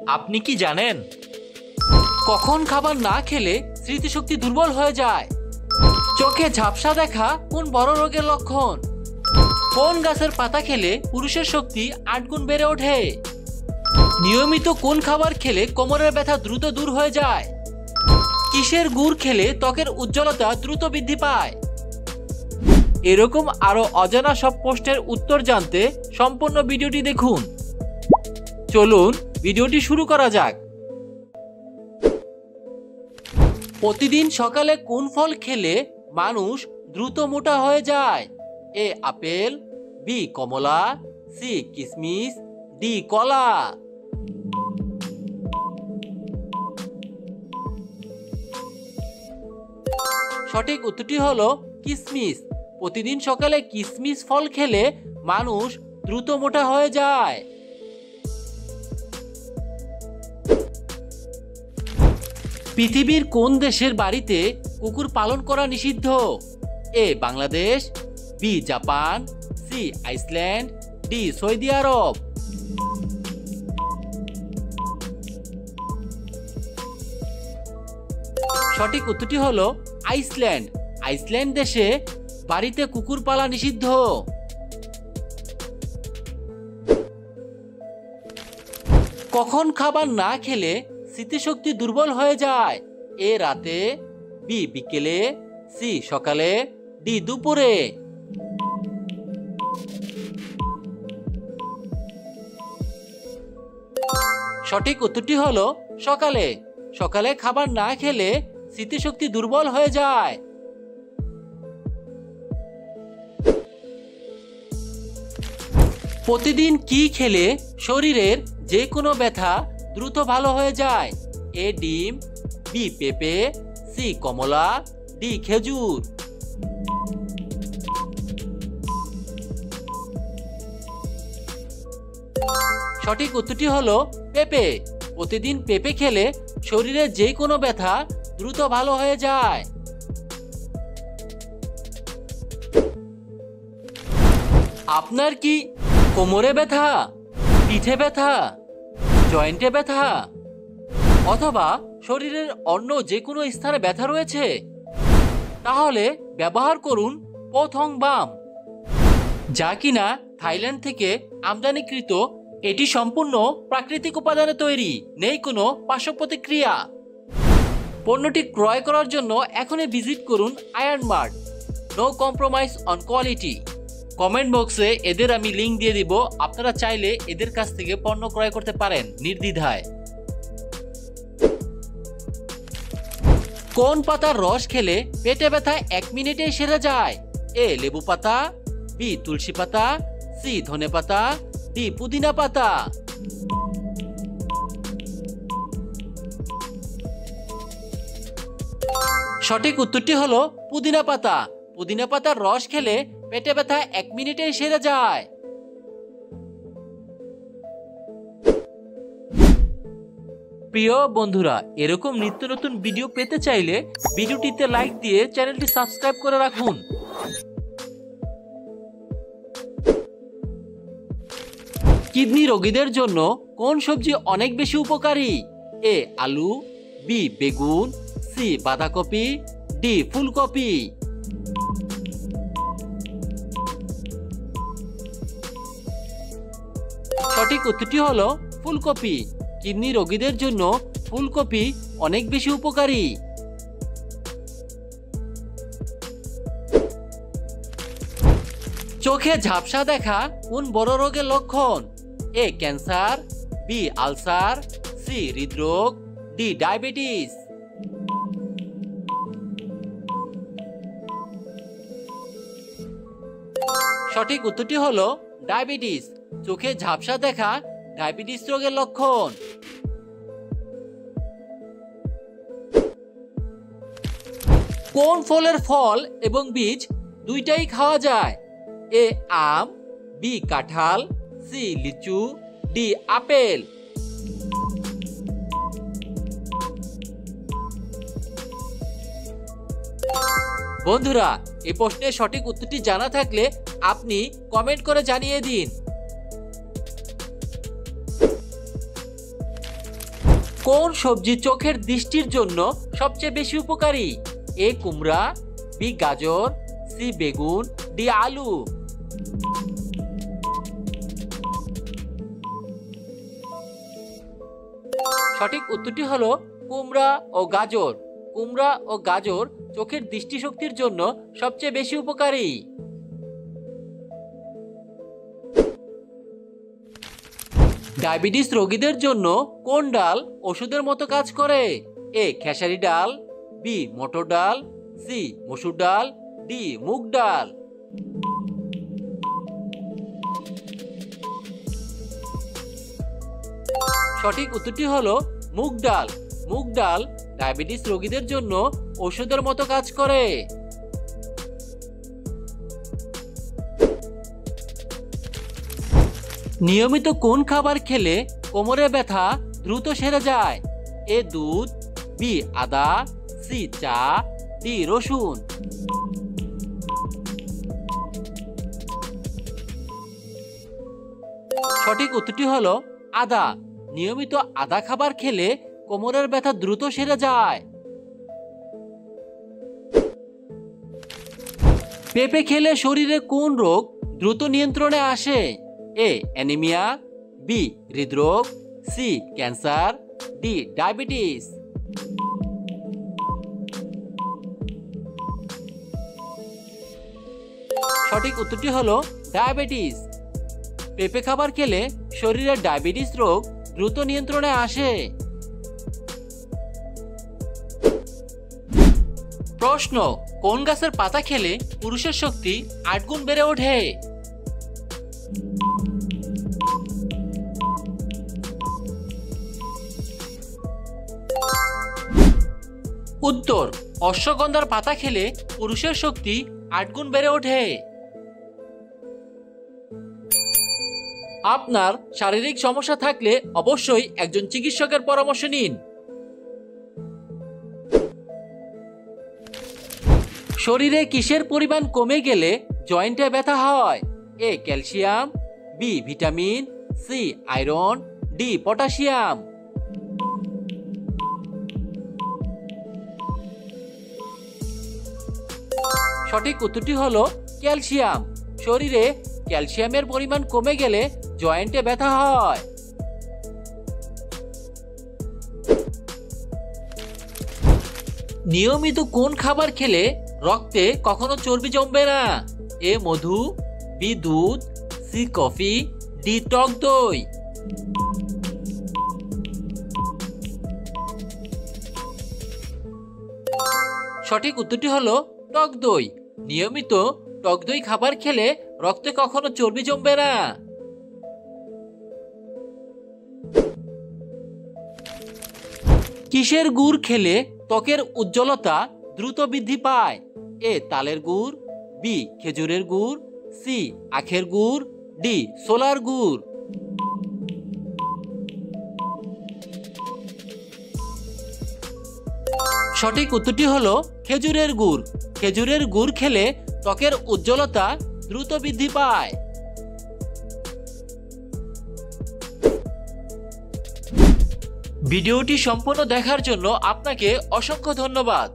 আপনি কি জানেন কখন খাবার না খেলে স্মৃতিশক্তি দুর্বল হয়ে যায়? চোখে ঝাপসা দেখা কোন বড় রোগের লক্ষণ? কোন গাছের পাতা খেলে পুরুষের শক্তি 8 গুণ বেড়ে ওঠে? নিয়মিত কোন খাবার খেলে কোমরের ব্যথা দ্রুত দূর হয়ে যায়? কিসের গুড় খেলে ত্বকের উজ্জ্বলতা দ্রুত বৃদ্ধি পায়? এরকম আরো অজানা সব প্রশ্নের উত্তর জানতে সম্পূর্ণ ভিডিওটি দেখুন। চলুন ভিডিওটি শুরু করা যাক। প্রতিদিন সকালে কোন ফল খেলে মানুষ দ্রুত মোটা হয়ে যায়? এ আপেল, বি কমলা, সি কিশমিশ, ডি কলা। সঠিক উত্তরটি হলো কিশমিশ। প্রতিদিন সকালে কিশমিশ ফল খেলে মানুষ দ্রুত মোটা হয়ে যায়। পৃথিবীর কোন দেশের বাড়িতে কুকুর পালন করা নিষিদ্ধ? A Bangladesh, B Japan, C Iceland, D Saudi Arab. সঠিক উত্তরটি হলো আইসল্যান্ড। আইসল্যান্ড দেশে বাড়িতে কুকুর পালা নিষিদ্ধ। কখন খাবার না খেলে স্মৃতিশক্তি দুর্বল হয়ে যায়? এ রাতে, বি বিকেলে, সি সকালে, ডি দুপুরে। সঠিক উত্তরটি হলো সকালে। সকালে খাবার না খেলে স্মৃতিশক্তি দুর্বল হয়ে যায়। প্রতিদিন কি খেলে শরীরের যে কোনো ব্যথা দ্রুত ভালো হয়ে যায়? এ ডিম, বি পেঁপে, সি কমলা, ডি খেজুর। সঠিক উত্তরটি হলো পেঁপে। প্রতিদিন পেঁপে খেলে শরীরের যে কোনো ব্যথা দ্রুত ভালো হয়ে যায়। আপনার কি কোমরে ব্যথা, পিঠে ব্যথা, জয়েন্টে ব্যথা অথবা শরীরের অন্য যে কোনো স্থানে ব্যথা রয়েছে? তাহলে ব্যবহার করুন পথং বাম, যা কিনা থাইল্যান্ড থেকে আমদানিকৃত। এটি সম্পূর্ণ প্রাকৃতিক উপাদানে তৈরি, নেই কোনো পার্শ্ব প্রতিক্রিয়া। পণ্যটি ক্রয় করার জন্য এখনই ভিজিট করুন iron mart. No compromise on quality. Comment বক্সে এদের আমি লিংক দিয়ে দিব, আপনারা চাইলে এদের কাছ থেকে পণ্য ক্রয় করতে পারেন নির্দ্বিধায়। কোন পাতার রস খেলে পেটে ব্যথা 1 মিনিটেই সেরে যায়? এ লেবু পাতা, বি তুলসী পাতা, সি ধনে পাতা, ডি পুদিনা পাতা। সঠিক উত্তরটি হলো পুদিনা পাতা। পুদিনা পাতার রস খেলে পেটে ব্যথা 1 মিনিটেই সেরে যায়। প্রিয় বন্ধুরা, এরকম নিত্য নতুন ভিডিও পেতে চাইলে ভিডিওটিতে লাইক দিয়ে চ্যানেলটি সাবস্ক্রাইব করে রাখুন। কিডনি রোগীদের জন্য কোন সবজি অনেক বেশি উপকারী? এ আলু, বি বেগুন, সি বাঁধাকপি, ডি ফুলকপি। সঠিক উত্তরটি হলো ফুলকপি। কিডনি রোগীদের জন্য ফুলকপি অনেক বেশি উপকারী। চোখে ঝাপসা দেখা কোন বড় রোগের লক্ষণ? A cancer, B ulcer, C হৃদরোগ, ডি ডায়াবেটিস। সঠিক উত্তরটি হলো ডায়াবেটিস। চোখে ঝাপসা দেখা ডায়াবেটিস রোগের লক্ষণ। কোন ফলের ফল এবং বীজ দুইটাই খাওয়া যায়? এ আম, বি কাঁঠাল, সি লিচু, ডি আপেল। বন্ধুরা, এই প্রশ্নের সঠিক উত্তরটি জানা থাকলে আপনি কমেন্ট করে জানিয়ে দিন। কোন সবজি চোখের দৃষ্টির জন্য সবচেয়ে বেশি উপকারী? এ কুমড়া, বি গাজর, সি বেগুন, ডি আলু। সঠিক উত্তরটি হলো কুমড়া ও গাজর। কুমড়া ও গাজর চোখের দৃষ্টিশক্তির জন্য সবচেয়ে বেশি উপকারী। ডায়াবেটিস রোগীদের জন্য কোন ডাল ওষুধের মতো কাজ করে? এ খেসারি ডাল, বি মটর ডাল, সি মসুর ডাল, ডি মুগ ডাল। সঠিক উত্তরটি হলো মুগ ডাল। মুগ ডাল ডায়াবেটিস রোগীদের জন্য ওষুধের মতো কাজ করে। নিয়মিত কোন খাবার খেলে কোমরে ব্যথা দ্রুত সেরে যায়? এ দুধ, বি আদা, সি চা, ডি রসুন। সঠিক উত্তরটি হলো আদা। নিয়মিত আদা খাবার খেলে কোমরের ব্যথা দ্রুত সেরে যায়। পেঁপে খেলে শরীরে কোন রোগ দ্রুত নিয়ন্ত্রণে আসে? এ অ্যানিমিয়া, বি হৃদরোগ, সি ক্যান্সার, ডি ডায়াবেটিস। সঠিক উত্তরটি হলো ডায়াবেটিস। পেঁপে খাবার খেলে শরীরের ডায়াবেটিস রোগ দ্রুত নিয়ন্ত্রণে আসে। প্রশ্ন, কোন গাছের পাতা খেলে পুরুষের শক্তি 8 গুণ বেড়ে ওঠে? উত্তর, অশ্বগন্ধার পাতা খেলে পুরুষের শক্তি 8 গুণ বেড়ে ওঠে। আপনার শারীরিক সমস্যা থাকলে অবশ্যই একজন চিকিৎসকের পরামর্শ নিন। শরীরে কিসের পরিমাণ কমে গেলে জয়েন্টে ব্যথা হয়? A calcium, B vitamin, C iron, D potassium. সঠিক উত্তরটি হলো ক্যালসিয়াম। শরীরে ক্যালসিয়ামের পরিমাণ কমে গেলে জয়েন্টে ব্যথা হয়। নিয়মিত কোন খাবার খেলে রক্তে কখনো চর্বি জমবে না? এ মধু, বি দুধ, সি কফি, ডি টক দই। সঠিক উত্তরটি হলো টক দই। নিয়মিত টক দই খাবার খেলে রক্তে কখনো চর্বি জমবে না। কিসের গুড় খেলে ত্বকের উজ্জ্বলতা দ্রুত বৃদ্ধি পায়? এ তালের গুড়, বি খেজুরের গুড়, সি আখের গুড়, ডি ছোলার গুড়। সঠিক উত্তরটি হলো খেজুরের গুড়। খেজুরের গুড় খেলে ত্বকের উজ্জ্বলতা দ্রুত বৃদ্ধি পায়। ভিডিওটি সম্পূর্ণ দেখার জন্য আপনাকে অসংখ্য ধন্যবাদ।